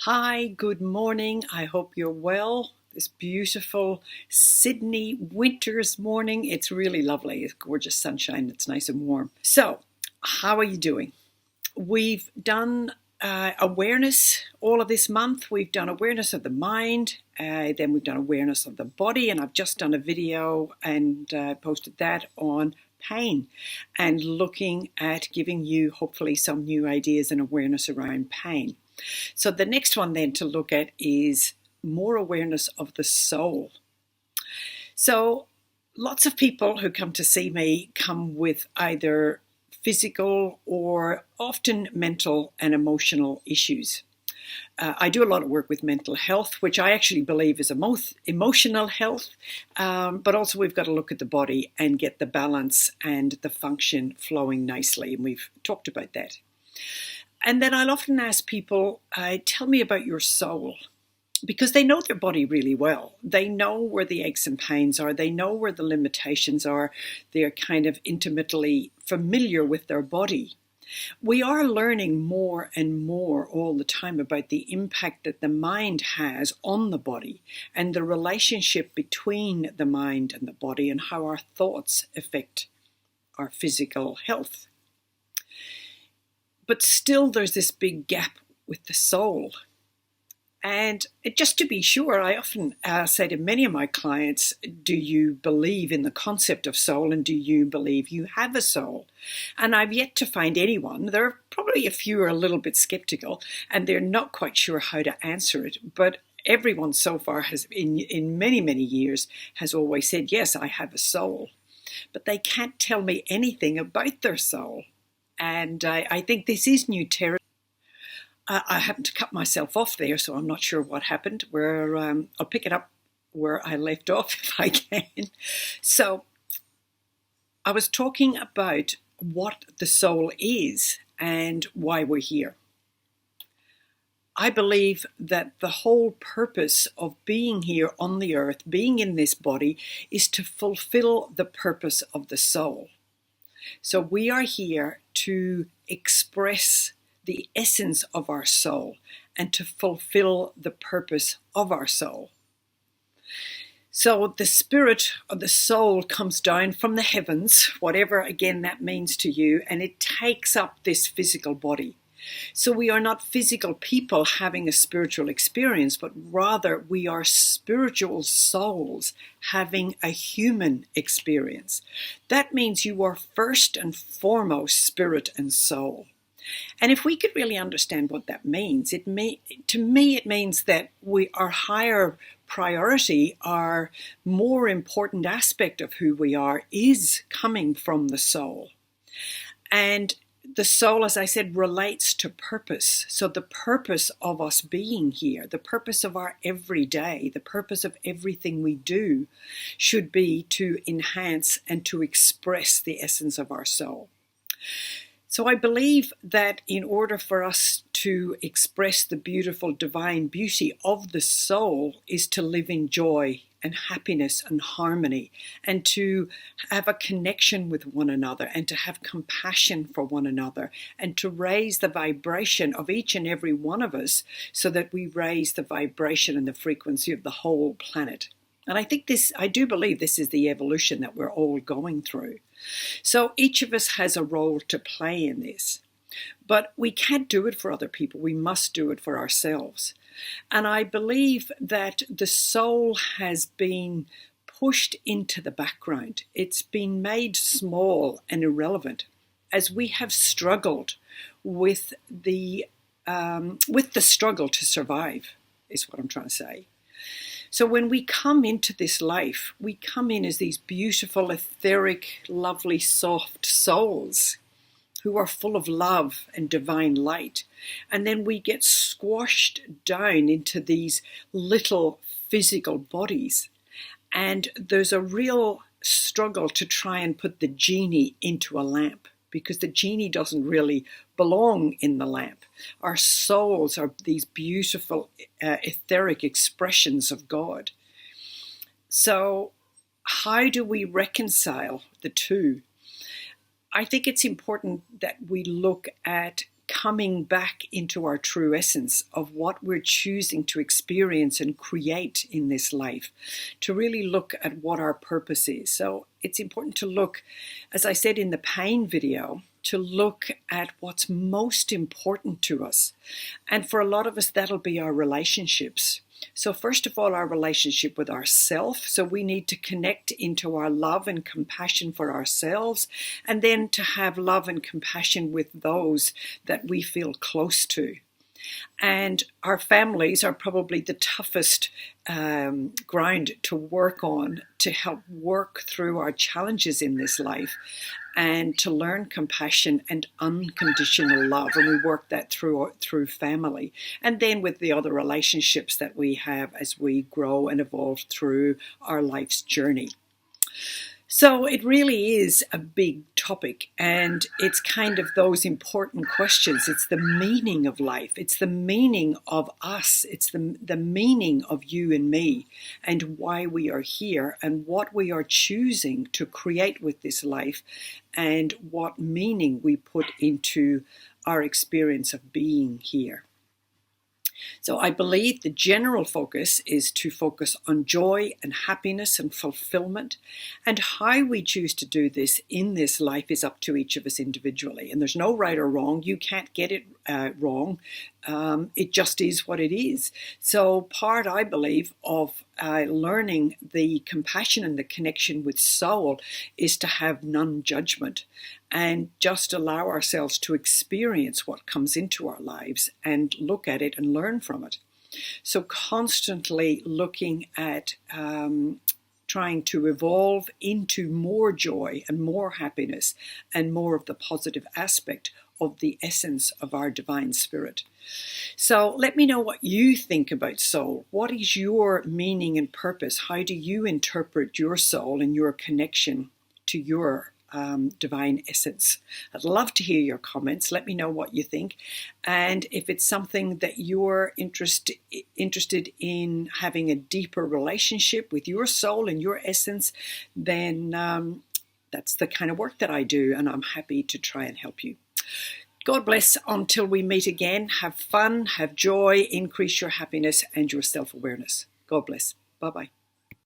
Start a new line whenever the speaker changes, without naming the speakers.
Hi, good morning. I hope you're well. This beautiful Sydney winter's morning. It's really lovely. It's gorgeous sunshine. It's nice and warm. So, how are you doing? We've done awareness all of this month. We've done awareness of the mind, then we've done awareness of the body, and I've just done a video and posted that on pain and looking at giving you hopefully some new ideas and awareness around pain. So the next one then to look at is more awareness of the soul. So lots of people who come to see me come with either physical or often mental and emotional issues. I do a lot of work with mental health, which I actually believe is emotional health, but also we've got to look at the body and get the balance and the function flowing nicely, and we've talked about that. And then I'll often ask people, tell me about your soul, because they know their body really well. They know where the aches and pains are. They know where the limitations are. They're kind of intimately familiar with their body. We are learning more and more all the time about the impact that the mind has on the body and the relationship between the mind and the body and how our thoughts affect our physical health. But still there's this big gap with the soul. And just to be sure, I often say to many of my clients, do you believe in the concept of soul and do you believe you have a soul? And I've yet to find anyone. There are probably a few who are a little bit skeptical and they're not quite sure how to answer it. But everyone so far has, in many, many years, has always said, yes, I have a soul. But they can't tell me anything about their soul. And I think this is new territory. I happened to cut myself off there, so I'm not sure what happened. I'll pick it up where I left off if I can. So I was talking about what the soul is and why we're here. I believe that the whole purpose of being here on the earth, being in this body, is to fulfill the purpose of the soul. So we are here to express the essence of our soul and to fulfill the purpose of our soul. So the spirit of the soul comes down from the heavens, whatever again that means to you, and it takes up this physical body. So we are not physical people having a spiritual experience, but rather we are spiritual souls having a human experience. That means you are first and foremost spirit and soul. And if we could really understand what that means, to me it means that our higher priority, our more important aspect of who we are is coming from the soul. And the soul, as I said, relates to purpose. So the purpose of us being here, the purpose of our everyday, the purpose of everything we do should be to enhance and to express the essence of our soul. So I believe that in order for us to express the beautiful divine beauty of the soul is to live in joy and happiness and harmony, and to have a connection with one another, and to have compassion for one another, and to raise the vibration of each and every one of us so that we raise the vibration and the frequency of the whole planet. And I do believe this is the evolution that we're all going through. So each of us has a role to play in this. But we can't do it for other people. We must do it for ourselves. And I believe that the soul has been pushed into the background. It's been made small and irrelevant as we have struggled with the struggle to survive, is what I'm trying to say. So when we come into this life, we come in as these beautiful, etheric, lovely, soft souls who are full of love and divine light. And then we get squashed down into these little physical bodies. And there's a real struggle to try and put the genie into a lamp, because the genie doesn't really belong in the lamp. Our souls are these beautiful etheric expressions of God. So how do we reconcile the two? I think it's important that we look at coming back into our true essence of what we're choosing to experience and create in this life, to really look at what our purpose is. So it's important to look, as I said in the pain video, to look at what's most important to us. And for a lot of us, that'll be our relationships. So first of all, our relationship with ourself. So we need to connect into our love and compassion for ourselves, and then to have love and compassion with those that we feel close to. And our families are probably the toughest ground to work on, to help work through our challenges in this life and to learn compassion and unconditional love. And we work that through family, and then with the other relationships that we have as we grow and evolve through our life's journey. So it really is a big topic, and it's kind of those important questions. It's the meaning of life. It's the meaning of us. It's the meaning of you and me, and why we are here, and what we are choosing to create with this life, and what meaning we put into our experience of being here. So I believe the general focus is to focus on joy and happiness and fulfillment. And how we choose to do this in this life is up to each of us individually. And there's no right or wrong. You can't get it wrong. It just is what it is. So part, I believe, of learning the compassion and the connection with soul is to have non-judgment and just allow ourselves to experience what comes into our lives and look at it and learn from it. So constantly looking at trying to evolve into more joy and more happiness and more of the positive aspect of the essence of our divine spirit. So let me know what you think about soul. What is your meaning and purpose? How do you interpret your soul and your connection to your divine essence? I'd love to hear your comments. Let me know what you think. And if it's something that you're interested in having a deeper relationship with your soul and your essence, then that's the kind of work that I do, and I'm happy to try and help you. God bless until we meet again. Have fun, have joy, increase your happiness and your self-awareness. God bless. Bye-bye.